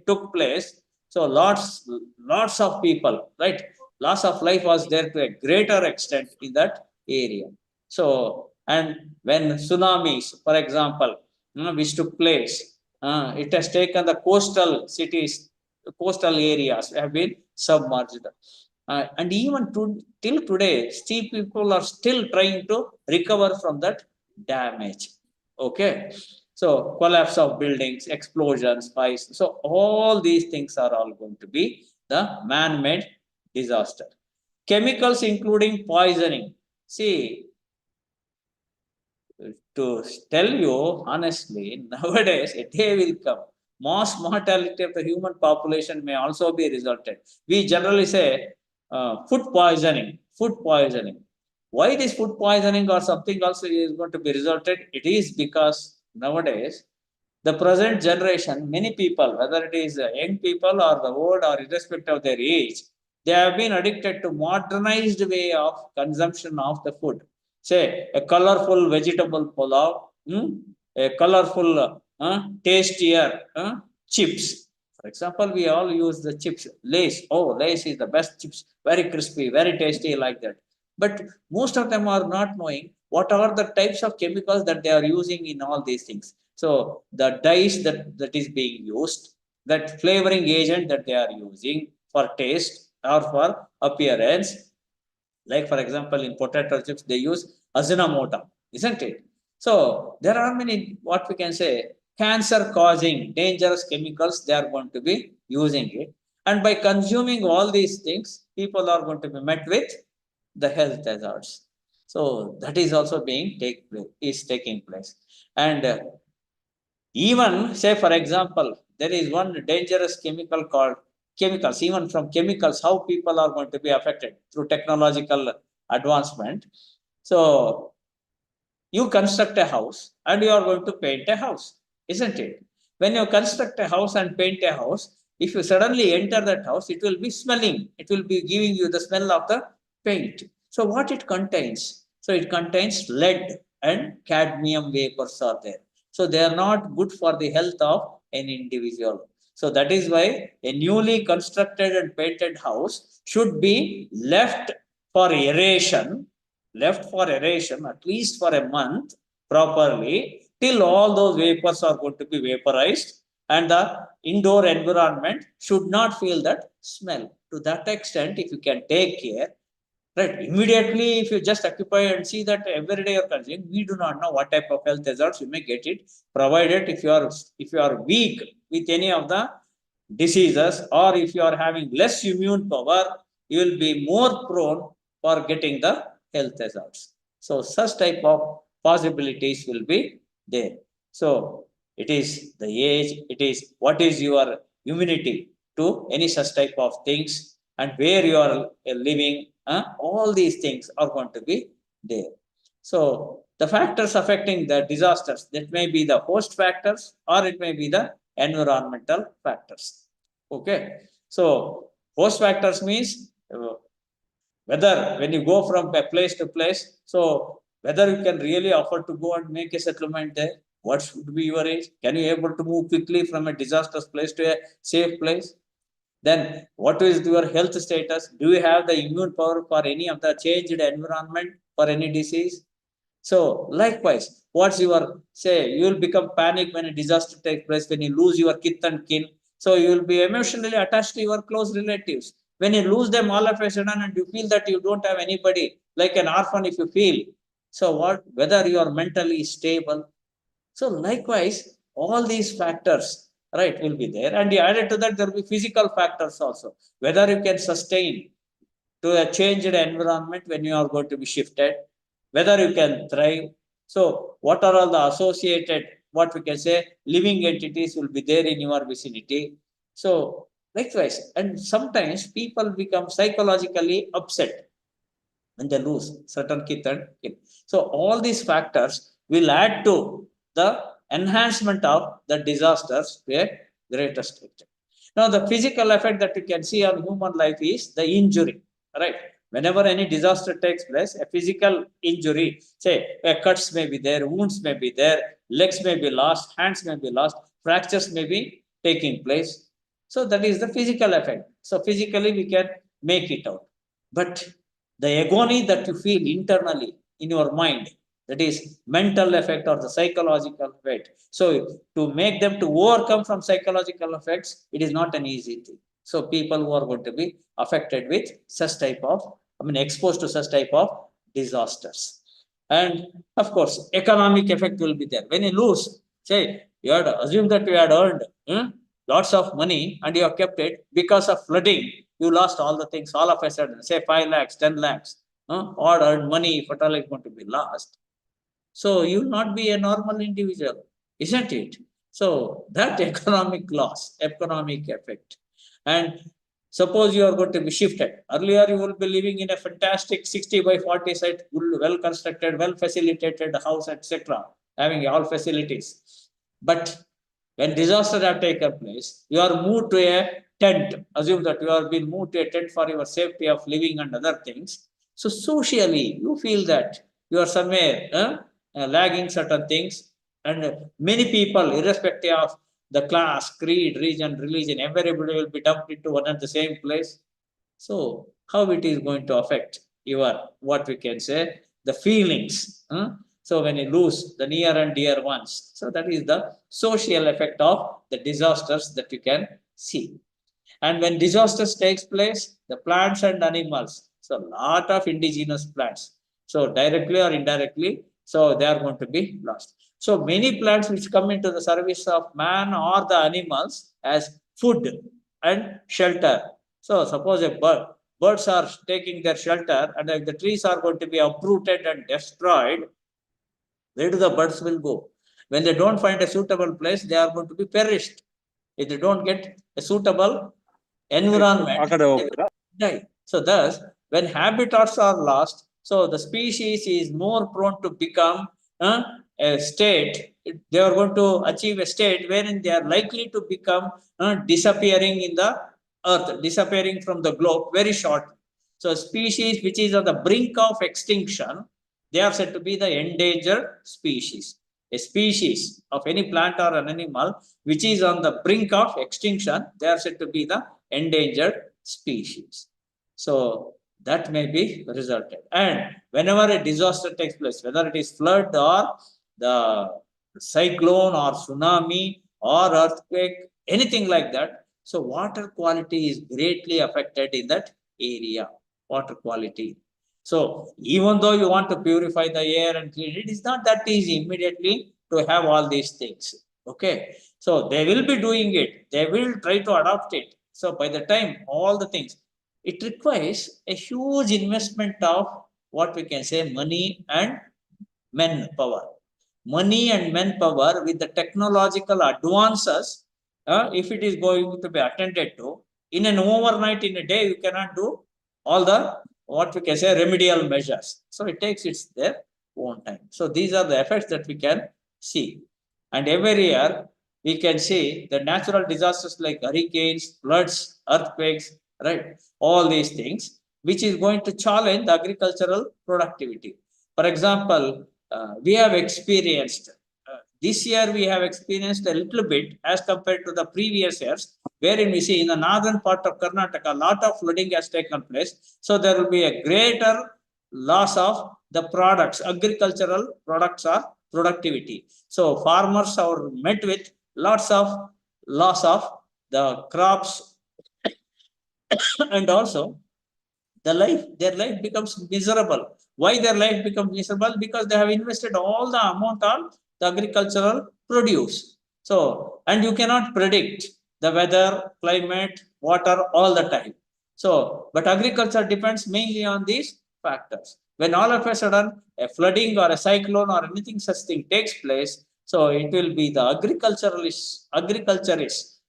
took place. So lots of people, right? Loss of life was there to a greater extent in that area. So, and when tsunamis, for example, which took place, it has taken the coastal cities, coastal areas have been submerged. And even till today, still people are still trying to recover from that damage. Okay. So collapse of buildings, explosions, fires. So all these things are all going to be the man-made disaster. Chemicals including poisoning. See, to tell you honestly, nowadays a day will come. Mass mortality of the human population may also be resulted. We generally say food poisoning, food poisoning. Why this food poisoning or something also is going to be resulted? It is because nowadays the present generation, many people, whether it is young people or the old or irrespective of their age, they have been addicted to modernized way of consumption of the food. Say a colorful vegetable pulao, a colorful, tastier chips. For example, we all use the chips, Lays. Oh, Lays is the best chips, very crispy, very tasty, like that. But most of them are not knowing what are the types of chemicals that they are using in all these things. So the dyes that is being used, that flavoring agent that they are using for taste or for appearance, like for example, in potato chips, they use Ajinomoto, isn't it? So there are many, what we can say, cancer causing dangerous chemicals, they are going to be using it. And by consuming all these things, people are going to be met with the health hazards. So that is also taking place. And even say, for example, there is one dangerous chemical called chemicals. Even from chemicals, how people are going to be affected through technological advancement. So you construct a house and you are going to paint a house, isn't it? When you construct a house and paint a house, if you suddenly enter that house, it will be smelling. It will be giving you the smell of the paint. So what it contains? So it contains lead and cadmium vapors are there. So they are not good for the health of an individual. So that is why a newly constructed and painted house should be left for aeration at least for a month properly, till all those vapors are going to be vaporized, and the indoor environment should not feel that smell. To that extent, if you can take care, right, immediately if you just occupy and see that every day you're consuming, we do not know what type of health hazards you may get it, provided if you are weak with any of the diseases, or if you are having less immune power, you will be more prone for getting the health hazards. So such type of possibilities will be there. So it is the age, it is what is your immunity to any such type of things, and where you are living, all these things are going to be there. So the factors affecting the disasters, that may be the host factors or it may be the environmental factors. Okay. So host factors means whether when you go from a place to place, so whether you can really afford to go and make a settlement there, what should be your age? Can you able to move quickly from a disastrous place to a safe place? Then what is your health status? Do you have the immune power for any of the changed environment for any disease? So likewise, what's your say? You will become panic when a disaster takes place, when you lose your kith and kin. So you will be emotionally attached to your close relatives. When you lose them all of a sudden and you feel that you don't have anybody, like an orphan if you feel. So what, whether you are mentally stable. So likewise, all these factors, right, will be there. And added to that, there will be physical factors also. Whether you can sustain to a changed environment when you are going to be shifted, whether you can thrive. So, what are all the associated, what we can say, living entities will be there in your vicinity. So, likewise, and sometimes people become psychologically upset when they lose certain kith and kin. So, all these factors will add to the enhancement of the disasters to a greater extent. Now, the physical effect that you can see on human life is the injury, right? Whenever any disaster takes place, a physical injury, say cuts may be there, wounds may be there, legs may be lost, hands may be lost, fractures may be taking place. So that is the physical effect. So physically we can make it out. But the agony that you feel internally in your mind, that is mental effect or the psychological effect. So to make them to overcome from psychological effects, it is not an easy thing. So people who are going to be affected with such type of, exposed to such type of disasters. And of course, economic effect will be there. When you lose, say, you had assumed that you had earned lots of money and you have kept it because of flooding. You lost all the things all of a sudden, say 5 lakhs, 10 lakhs, or earned money, if at all is going to be lost. So you will not be a normal individual, isn't it? So that economic loss, economic effect. And suppose you are going to be shifted. Earlier, you will be living in a fantastic 60 by 40 site, well constructed, well facilitated house, etc., having all facilities. But when disasters have taken place, you are moved to a tent. Assume that you are being moved to a tent for your safety of living and other things. So socially, you feel that you are somewhere lagging certain things, and many people, irrespective of the class, creed, region, religion, everybody will be dumped into one and the same place. So how it is going to affect your, what we can say, the feelings? So when you lose the near and dear ones, so that is the social effect of the disasters that you can see. And when disasters takes place, the plants and animals, so a lot of indigenous plants, so directly or indirectly, so they are going to be lost. So many plants which come into the service of man or the animals as food and shelter. So suppose a birds are taking their shelter, and if the trees are going to be uprooted and destroyed, where do the birds will go? When they don't find a suitable place, they are going to be perished. If they don't get a suitable environment, die. So thus, when habitats are lost, so the species is more prone to become a state. They are going to achieve a state wherein they are likely to become disappearing in the earth, disappearing from the globe very shortly. So species which is on the brink of extinction, they are said to be the endangered species. A species of any plant or an animal which is on the brink of extinction, they are said to be the endangered species. So that may be resulted. And whenever a disaster takes place, whether it is flood or the cyclone or tsunami or earthquake, anything like that, so water quality is greatly affected in that area. Water quality. So even though you want to purify the air and clean it, is not that easy immediately to have all these things. Okay. So they will be doing it. They will try to adopt it. So by the time all the things, it requires a huge investment of what we can say money and manpower. Money and manpower with the technological advances, if it is going to be attended to, in an overnight, in a day, you cannot do all the, what we can say, remedial measures. So it takes its their own time. So these are the effects that we can see. And every year, we can see the natural disasters like hurricanes, floods, earthquakes, right? All these things, which is going to challenge the agricultural productivity. For example, we have experienced this year we have experienced a little bit as compared to the previous years, wherein we see in the northern part of Karnataka, a lot of flooding has taken place. So there will be a greater loss of the products, agricultural products or productivity. So farmers are met with lots of loss of the crops and also their life becomes miserable. Why their life becomes miserable? Because they have invested all the amount on the agricultural produce. So, and you cannot predict the weather, climate, water all the time. So, but agriculture depends mainly on these factors. When all of a sudden a flooding or a cyclone or anything such thing takes place, so it will be the agriculturists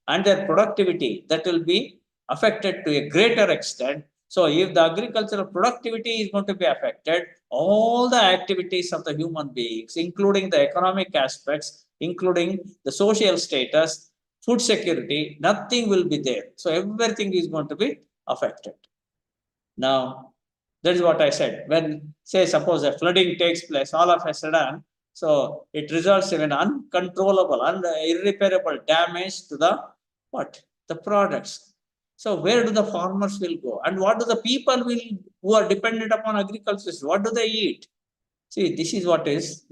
and their productivity that will be affected to a greater extent. So, if the agricultural productivity is going to be affected, all the activities of the human beings, including the economic aspects, including the social status, food security, nothing will be there. So, everything is going to be affected. Now, that is what I said. When, say, suppose a flooding takes place, all of a sudden, so it results in an uncontrollable and irreparable damage to the what? The products. So where do the farmers will go? And what do the people will who are dependent upon agriculture? What do they eat? See, this is what is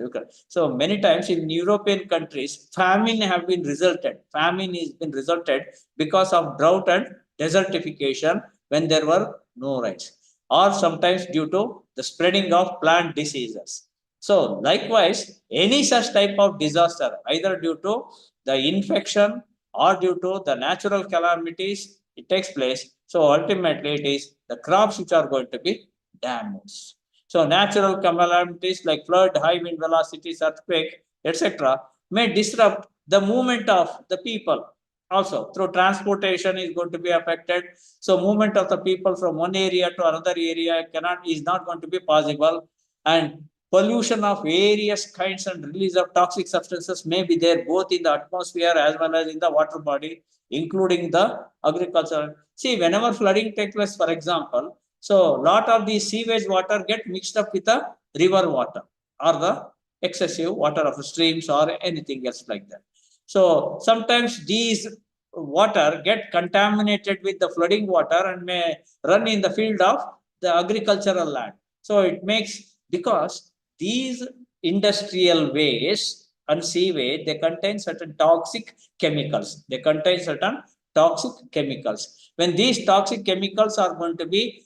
so many times in European countries, famine have been resulted. Famine has been resulted because of drought and desertification when there were no rains, or sometimes due to the spreading of plant diseases. So, likewise, any such type of disaster, either due to the infection or due to the natural calamities, it takes place. So, ultimately, it is the crops which are going to be damaged. So natural calamities like flood, high wind velocities, earthquake, etc. may disrupt the movement of the people. Also, through transportation is going to be affected. So movement of the people from one area to another area is not going to be possible. And pollution of various kinds and release of toxic substances may be there both in the atmosphere as well as in the water body, including the agriculture. See, whenever flooding takes place, for example, so lot of the sewage water get mixed up with the river water or the excessive water of streams or anything else like that. So sometimes these water get contaminated with the flooding water and may run in the field of the agricultural land. So it makes, because these industrial waste and sewage, they contain certain toxic chemicals. They contain certain toxic chemicals. When these toxic chemicals are going to be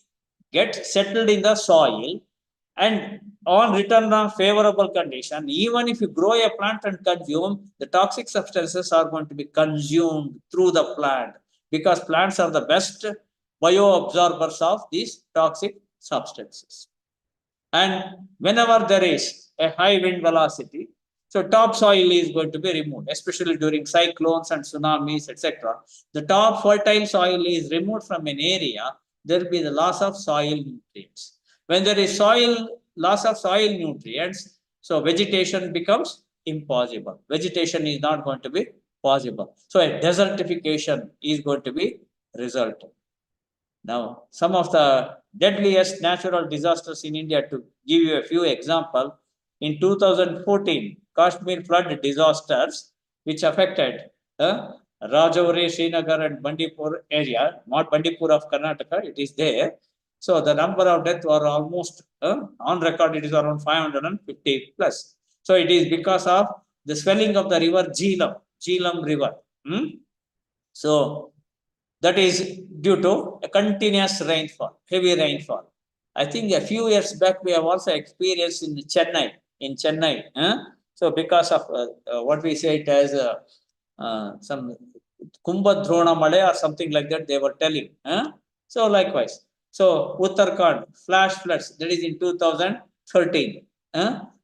get settled in the soil, and on return of favorable condition, even if you grow a plant and consume, the toxic substances are going to be consumed through the plant, because plants are the best bioabsorbers of these toxic substances. And whenever there is a high wind velocity, so topsoil is going to be removed, especially during cyclones and tsunamis, etc. The top fertile soil is removed from an area, there will be the loss of soil nutrients. When there is loss of soil nutrients, so vegetation becomes impossible. Vegetation is not going to be possible. So a desertification is going to be resulted. Now, some of the deadliest natural disasters in India, to give you a few examples, in 2014, Kashmir flood disasters, which affected Rajouri, Srinagar, and Bandipur area, not Bandipur of Karnataka, it is there. So the number of deaths were almost on record, it is around 550 plus. So it is because of the swelling of the river Jhelum River. So that is due to a continuous rainfall, heavy rainfall. I think a few years back we have also experienced in Chennai. So because of what we say it as some Kumbhadrona Male or something like that, they were telling. So likewise, so Uttarakhand flash floods, that is in 2013.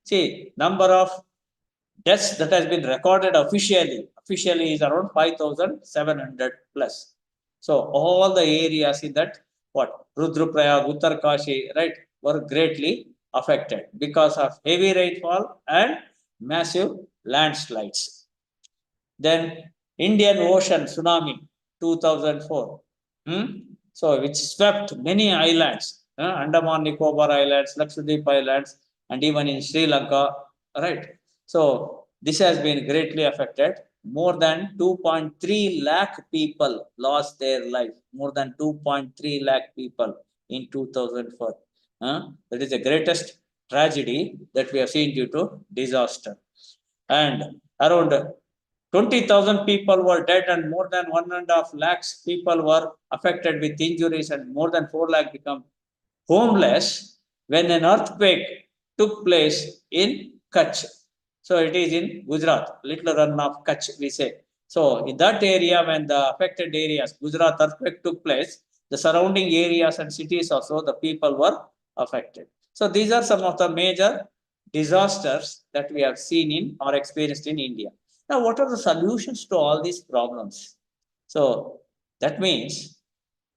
See, number of deaths that has been recorded officially is around 5,700 plus. So all the areas in that Rudraprayag, Uttarkashi, right, were greatly affected because of heavy rainfall and massive landslides. Then Indian Ocean tsunami 2004. So which swept many islands, Andaman Nicobar Islands, Lakshadweep Islands, and even in Sri Lanka, right? So this has been greatly affected. More than 2.3 lakh people lost their life. More than 2.3 lakh people in 2004. That is the greatest tragedy that we have seen due to disaster. And around 20,000 people were dead and more than 1.5 lakhs people were affected with injuries and more than 4 lakh become homeless when an earthquake took place in Kutch. So it is in Gujarat, little run of Kutch, we say. So in that area, when the affected areas, Gujarat earthquake took place, the surrounding areas and cities also, the people were affected. So these are some of the major disasters that we have seen in or experienced in India. Now, what are the solutions to all these problems? So that means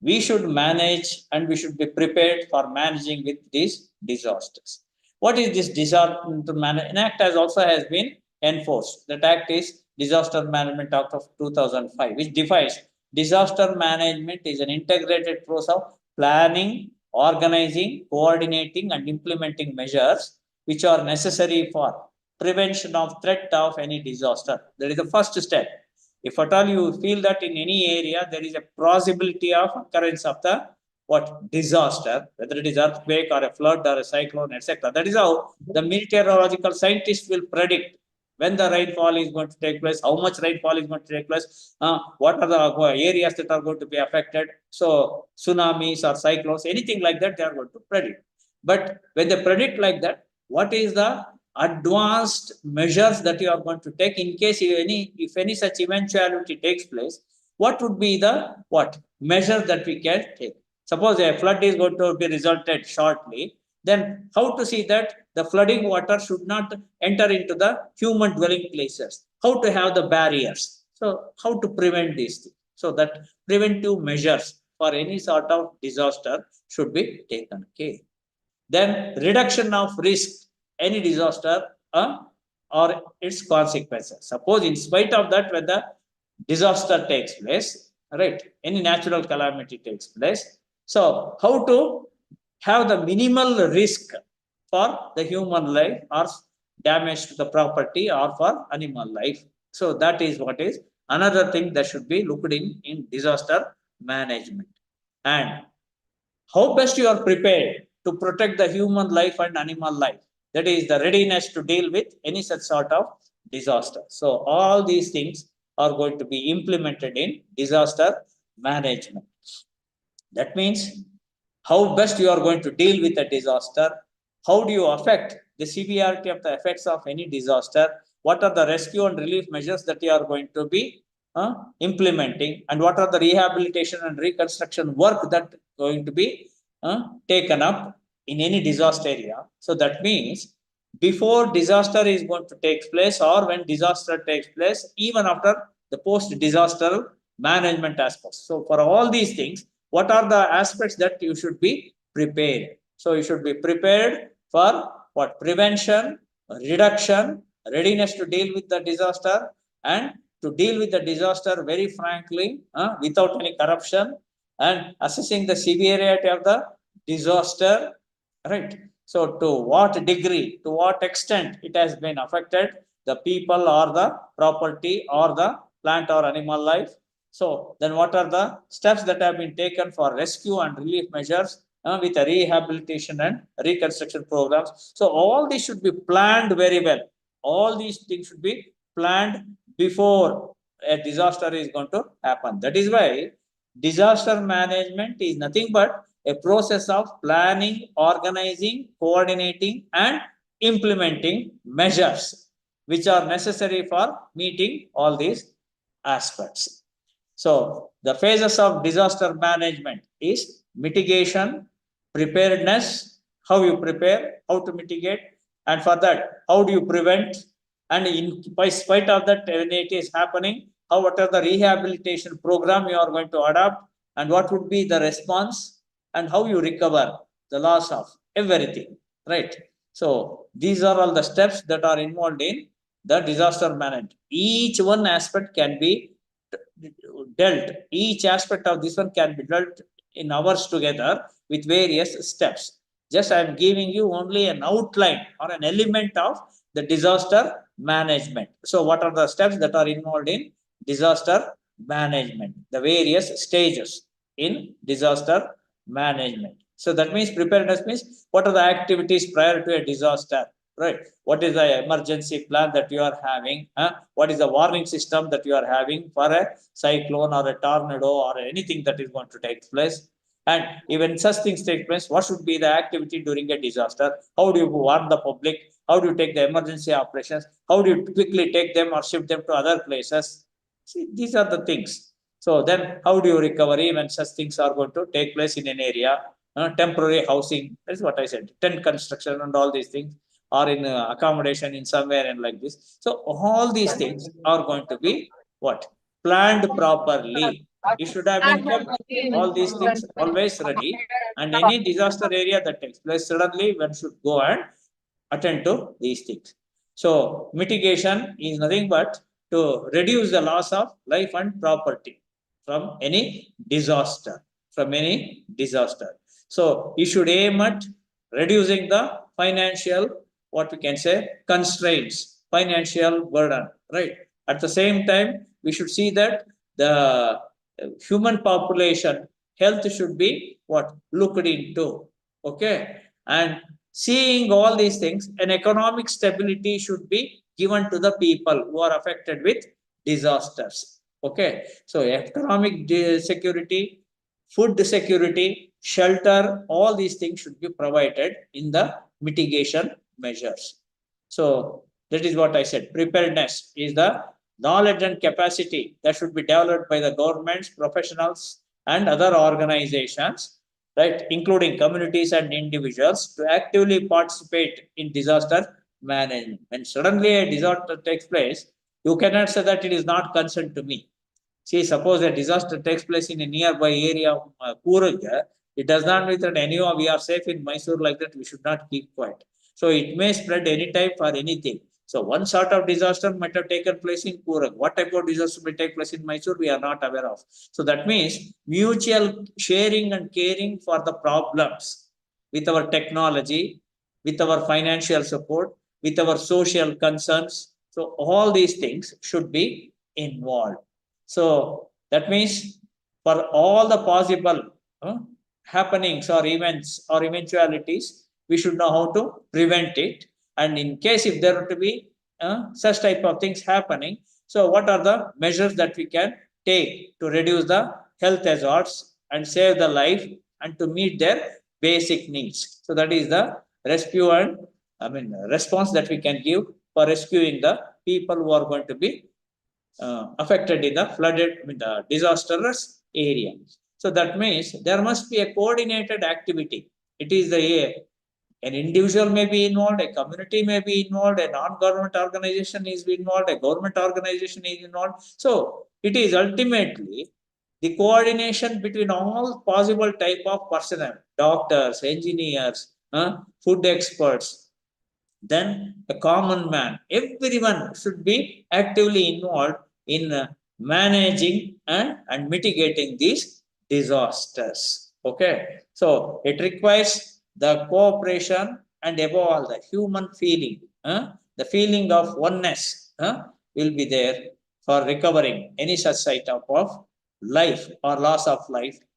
we should manage and we should be prepared for managing with these disasters. What is this disaster management? An act has been enforced. That act is Disaster Management Act of 2005, which defines disaster management is an integrated process of planning, organizing, coordinating, and implementing measures which are necessary for prevention of threat of any disaster. That is the first step. If at all you feel that in any area there is a possibility of occurrence of the disaster, whether it is earthquake or a flood or a cyclone, etc. That is how the meteorological scientists will predict when the rainfall is going to take place, how much rainfall is going to take place, what are the areas that are going to be affected. So tsunamis or cyclones, anything like that, they are going to predict. But when they predict like that, what is the advanced measures that you are going to take in case if any such eventuality takes place? What would be the measure that we can take? Suppose a flood is going to be resulted shortly, then how to see that the flooding water should not enter into the human dwelling places? How to have the barriers? So how to prevent these things? So that preventive measures for any sort of disaster should be taken care. Then reduction of risk, any disaster or its consequences. Suppose in spite of that, when the disaster takes place, right, any natural calamity takes place, so how to have the minimal risk for the human life or damage to the property or for animal life. So that is what is another thing that should be looked in disaster management. And how best you are prepared to protect the human life and animal life. That is the readiness to deal with any such sort of disaster. So all these things are going to be implemented in disaster management. That means how best you are going to deal with a disaster, how do you affect the severity of the effects of any disaster, what are the rescue and relief measures that you are going to be implementing, and what are the rehabilitation and reconstruction work that going to be taken up in any disaster area. So that means before disaster is going to take place or when disaster takes place, even after the post-disaster management aspects. So for all these things, what are the aspects that you should be prepared? So you should be prepared for prevention, reduction, readiness to deal with the disaster, and to deal with the disaster very frankly, without any corruption, and assessing the severity of the disaster, right? So to what degree, to what extent it has been affected the people or the property or the plant or animal life. So then what are the steps that have been taken for rescue and relief measures with a rehabilitation and reconstruction programs. So all these should be planned very well. All these things should be planned before a disaster is going to happen. That is why disaster management is nothing but a process of planning, organizing, coordinating, and implementing measures which are necessary for meeting all these aspects. So the phases of disaster management is mitigation, preparedness, how you prepare, how to mitigate, and for that, how do you prevent? And by spite of that, when it is happening, what are the rehabilitation program you are going to adopt, and what would be the response, and how you recover the loss of everything, right? So these are all the steps that are involved in the disaster management. Each one aspect can be dealt. Each aspect of this one can be dealt in hours together with various steps. Just I am giving you only an outline or an element of the disaster management. So what are the steps that are involved in disaster management? The various stages in disaster management. So that means preparedness means what are the activities prior to a disaster, right? What is the emergency plan that you are having? What is the warning system that you are having for a cyclone or a tornado or anything that is going to take place? And even such things take place, what should be the activity during a disaster? How do you warn the public? How do you take the emergency operations? How do you quickly take them or shift them to other places? See, these are the things. So then how do you recover when such things are going to take place in an area? Temporary housing, that's what I said, tent construction and all these things, or in accommodation in somewhere and like this. So all these things are going to be what? Planned properly. It should have been kept all these things always ready, and any disaster area that takes place, suddenly one should go and attend to these things. So mitigation is nothing but to reduce the loss of life and property from any disaster, from any disaster. So you should aim at reducing the financial, what we can say, constraints, financial burden, right? At the same time, we should see that the human population health should be what looked into, okay? And seeing all these things, an economic stability should be given to the people who are affected with disasters. Okay, so economic security, food security, shelter, all these things should be provided in the mitigation measures. So that is what I said. Preparedness is the knowledge and capacity that should be developed by the governments, professionals, and other organizations, right, including communities and individuals, to actively participate in disaster management. When suddenly a disaster takes place, you cannot say that it is not concerned to me. See, suppose a disaster takes place in a nearby area of Coorg, it does not mean that anyone we are safe in Mysore like that, we should not keep quiet. So it may spread anytime for anything. So one sort of disaster might have taken place in Coorg. What type of disaster may take place in Mysore, we are not aware of. So that means mutual sharing and caring for the problems with our technology, with our financial support, with our social concerns. So all these things should be involved. So that means for all the possible happenings or events or eventualities, we should know how to prevent it. And in case if there were to be such type of things happening, so what are the measures that we can take to reduce the health hazards and save the life and to meet their basic needs? So that is the rescue and response that we can give for rescuing the people who are going to be affected in the flooded, the disastrous area. So that means there must be a coordinated activity. It is an individual may be involved, a community may be involved, a non-government organization is involved, a government organization is involved. So it is ultimately the coordination between all possible type of personnel, doctors, engineers, food experts, then a common man. Everyone should be actively involved in managing and mitigating these disasters. Okay, so it requires the cooperation and above all the human feeling. The feeling of oneness will be there for recovering any such type of life or loss of life